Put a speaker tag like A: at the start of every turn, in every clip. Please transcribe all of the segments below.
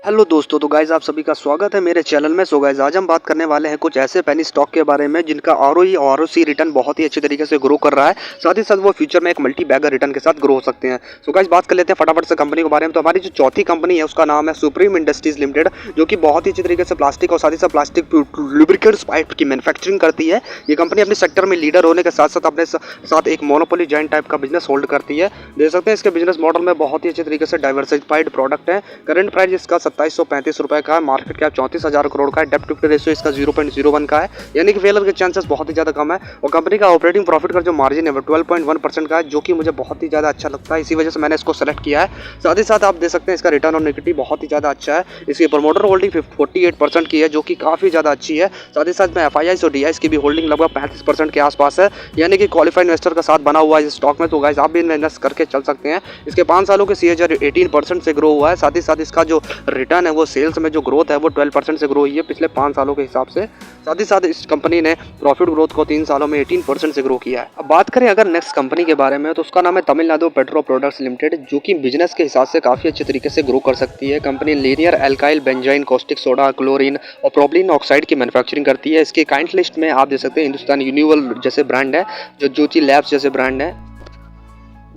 A: Hello दोस्तों, तो guys आप सभी का स्वागत है मेरे चैनल में। सो गाइज़ आज हम बात करने वाले हैं कुछ ऐसे पेनी स्टॉक के बारे में जिनका आरओई और आरओसी रिटर्न बहुत ही अच्छे तरीके से ग्रो कर रहा है। साथ ही साथ वो फ्यूचर में एक मल्टी बैगर रिटर्न के साथ ग्रो हो सकते हैं। सो गाइज़ बात कर लेते हैं फटाफट से कंपनी के बारे में। तो हमारी जो चौथी कंपनी है उसका नाम है सुप्रीम इंडस्ट्रीज लिमिटेड, जो कि बहुत ही अच्छी तरीके से प्लास्टिक और साथ ही साथ प्लास्टिक लुब्रिकेंट्स पाइप की मैन्युफैक्चरिंग करती है। ये कंपनी अपने सेक्टर में लीडर होने के साथ साथ अपने साथ एक मोनोपोली जॉइंट टाइप का बिजनेस होल्ड करती है। देख सकते हैं इसके बिजनेस मॉडल में बहुत ही अच्छे तरीके से डाइवर्सिफाइड प्रोडक्ट है। करंट प्राइस इसका 2735 रुपए का है, मार्केट कैप 34,000 करोड़ का है, डेब्ट इक्विटी रेशियो इसका 0.01 का है, यानी कि फेलियर के चांसेस बहुत ही ज़्यादा कम है। और कंपनी का ऑपरेटिंग प्रॉफिट का जो मार्जिन है वो 12.1% का है, जो कि मुझे बहुत ही ज़्यादा अच्छा लगता है, इसी वजह से मैंने इसको सेलेक्ट किया है। साथ ही साथ आप देख सकते हैं इसका रिटर्न ऑन इक्विटी बहुत ही ज़्यादा अच्छा है। इसकी प्रमोटर होल्डिंग 48% की है, जो कि काफ़ी ज़्यादा अच्छी है। साथ ही साथ में एफआईआई और डीआईएस की भी होल्डिंग लगभग 35% के आसपास है, यानी कि क्वालिफाइड इन्वेस्टर का साथ बना हुआ है इस स्टॉक में। तो गाइस आप भी इन्वेस्ट करके चल सकते हैं। इसके 5 सालों के सीएजीआर 18% से ग्रो हुआ है। साथ ही साथ इसका जो रिटर्न है वो सेल्स में जो ग्रोथ है वो 12% से ग्रो हुई है पिछले 5 सालों के हिसाब से। साथ ही साथ इस कंपनी ने प्रॉफिट ग्रोथ को 3 सालों में 18% से ग्रो किया है। अब बात करें अगर नेक्स्ट कंपनी के बारे में, तो उसका नाम है तमिलनाडु पेट्रो प्रोडक्ट्स लिमिटेड, जो कि बिजनेस के हिसाब से काफ़ी अच्छे तरीके से ग्रो कर सकती है। Company linear alkyl benzene caustic soda chlorine और प्रोपिलीन ऑक्साइड की मैन्युफैक्चरिंग करती है। इसके काइंड लिस्ट में आप देख सकते हैं हिंदुस्तान यूनिवर्सल जैसे ब्रांड है, जो ज्योति लैब्स जैसे ब्रांड है,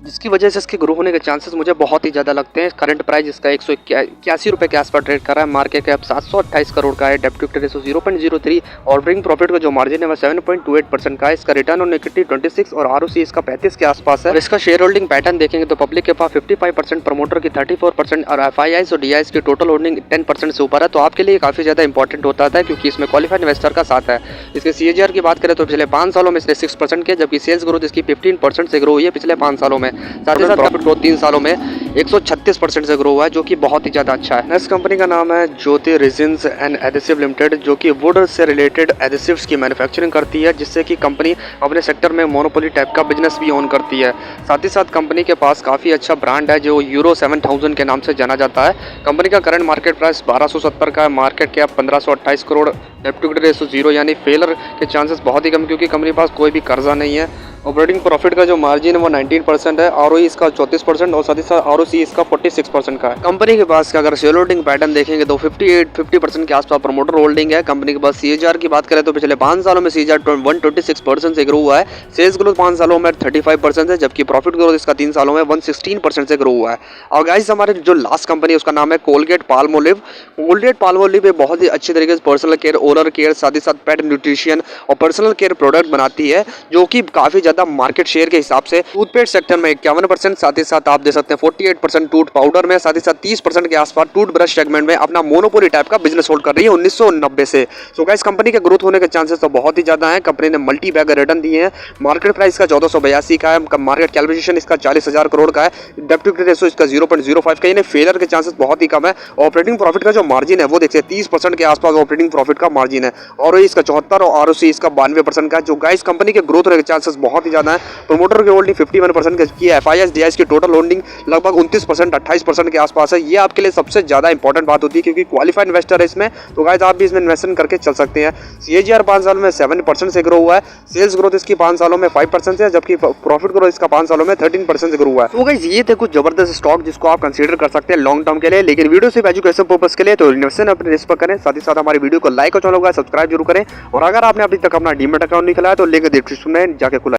A: जिसकी वजह से इसके ग्रो होने के चांसेस मुझे बहुत ही ज़्यादा लगते हैं। करंट प्राइस इसका 181 रुपये के आसपास ट्रेड कर रहा है, मार्केट कैप 728 करोड़ का है, डेब्ट इक्विटी रेशियो 0.03 और ऑपरेटिंग प्रॉफिट का जो मार्जिन है वो 7.28% का है। इसका रिटर्न ऑन इक्विटी 26 और आरओसी इसका 35 के आसपास है। और इसका शेयर होल्डिंग पैटर्न देखेंगे तो पब्लिक के पास 55%, प्रमोटर की 34% और एफआईआई और डीआईएस की टोटल होल्डिंग 10% से ऊपर है। तो आपके लिए काफ़ी ज़्यादा इंपॉर्टेंट होता है क्योंकि इसमें क्वालिफाइड इन्वेस्टर का साथ है। इसके सीएजीआर की बात करें तो पिछले 5 सालों में इसने 6% किया, जबकि सेल्स ग्रोथ इसकी 15% से ग्रो हुई है पिछले 5 सालों में। साथ ही साथ ग्रोथ 3 सालों में 136% से ग्रो हुआ है, जो कि बहुत ही ज़्यादा अच्छा है। नेक्स्ट कंपनी का नाम है ज्योति रेजिन्स एंड एडिसिव लिमिटेड, जो कि वुड से रिलेटेड एडिसिव्स की मैन्युफैक्चरिंग करती है, जिससे कि कंपनी अपने सेक्टर में मोनोपोली टाइप का बिजनेस भी ओन करती है। साथ ही साथ कंपनी के पास काफ़ी अच्छा ब्रांड है जो यूरो 7000 के नाम से जाना जाता है। कंपनी का करंट मार्केट प्राइस 1270 का है, मार्केट कैप 1528 करोड़, डेब्ट इक्विटी रेशियो 0, यानी फेलर के चांसेस बहुत ही कम क्योंकि कंपनी के पास कोई भी कर्जा नहीं है। ऑपरेटिंग प्रॉफिट का जो मार्जिन है वो 19% है, आरओई इसका 34% और साथ ही साथ आरओसी इसका 46% का है। कंपनी के पास का अगर शेयर होल्डिंग पैटर्न देखेंगे तो 50% के आसपास प्रमोटर होल्डिंग है। कंपनी के पास सीएजीआर की बात करें तो पिछले 5 सालों में सीएजीआर 126% से ग्रो हुआ है। सेल्स ग्रोथ 5 सालों में 35% है, जबकि प्रॉफिट ग्रोथ इसका 3 सालों में 116% से ग्रो हुआ है। और गाइस हमारे जो लास्ट कंपनी है उसका नाम है कोलगेट पाल्मोलिव। कोलगेट पाल्मोलिव बहुत ही अच्छे तरीके से पर्सनल केयर, ओरल केयर, साथ ही साथ पेट न्यूट्रिशन और पर्सनल केयर प्रोडक्ट बनाती है, जो कि काफी मार्केट शेयर के हिसाब से टूथपेस्ट सेक्टर में 51%, साथ ही साथ आप दे सकते हैं 48% टूथ पाउडर में, साथ ही साथ 30% के आसपास टूथ ब्रश सेगमेंट में अपना मोनोपोली टाइप का बिजनेस होल्ड कर रही है 1990 से। सो गाइस कंपनी के ग्रोथ होने के चांसेस तो बहुत ही ज्यादा है। कंपनी ने मल्टी बैग रिटर्न दिए हैं। मार्केट प्राइस का 1482 का है, मार्केट कैपिटलाइजेशन इसका 40,000 करोड़ का है, डेब्ट इक्विटी रेशियो इसका 0.05 का, यानी फेलियर के चांसेस बहुत ही कम है। ऑपरेटिंग प्रॉफिट का जो मार्जिन है वो देखिए 30% के आसपास ऑपरेटिंग प्रॉफिट का मार्जिन है, और इसका 74 और आरओसी इसका 92% का है। जो गाइस कंपनी के ग्रोथ होने के चांसेस बहुत ही ज्यादा है। प्रमोटर की होल्डिंग 51% की है, एफआईआई डीआईएस की टोटल होल्डिंग लगभग 29% 28% के आसपास है। ये आपके लिए सबसे ज्यादा इंपॉर्टेंट बात होती है क्योंकि क्वालिफाइड इन्वेस्टर है इसमें। तो गाइस आप भी इसमें इन्वेस्टमेंट करके चल सकते हैं। सीएजीआर 5 सालों में 7% से ग्रो हुआ है, सेल्स ग्रोथ इसकी 5 सालों में 5% से, जबकि प्रॉफिट ग्रोथ इसका 5 सालों में 13% से ग्रो हुआ है। तो गाइस ये थे कुछ जबरदस्त स्टॉक जिसको आप कंसीडर कर सकते हैं लॉन्ग टर्म के लिए, लेकिन वीडियो सिर्फ एजुकेशन पर्पस के लिए, तो इन्वेस्टमेंट अपने रिस्क पर करें। साथ ही साथ हमारी वीडियो को लाइक और चैनल को सब्सक्राइब जरूर करें। और अगर आपने अभी तक अपना डीमैट अकाउंट नहीं खोला है तो लिंक डिस्क्रिप्शन में जाके खुला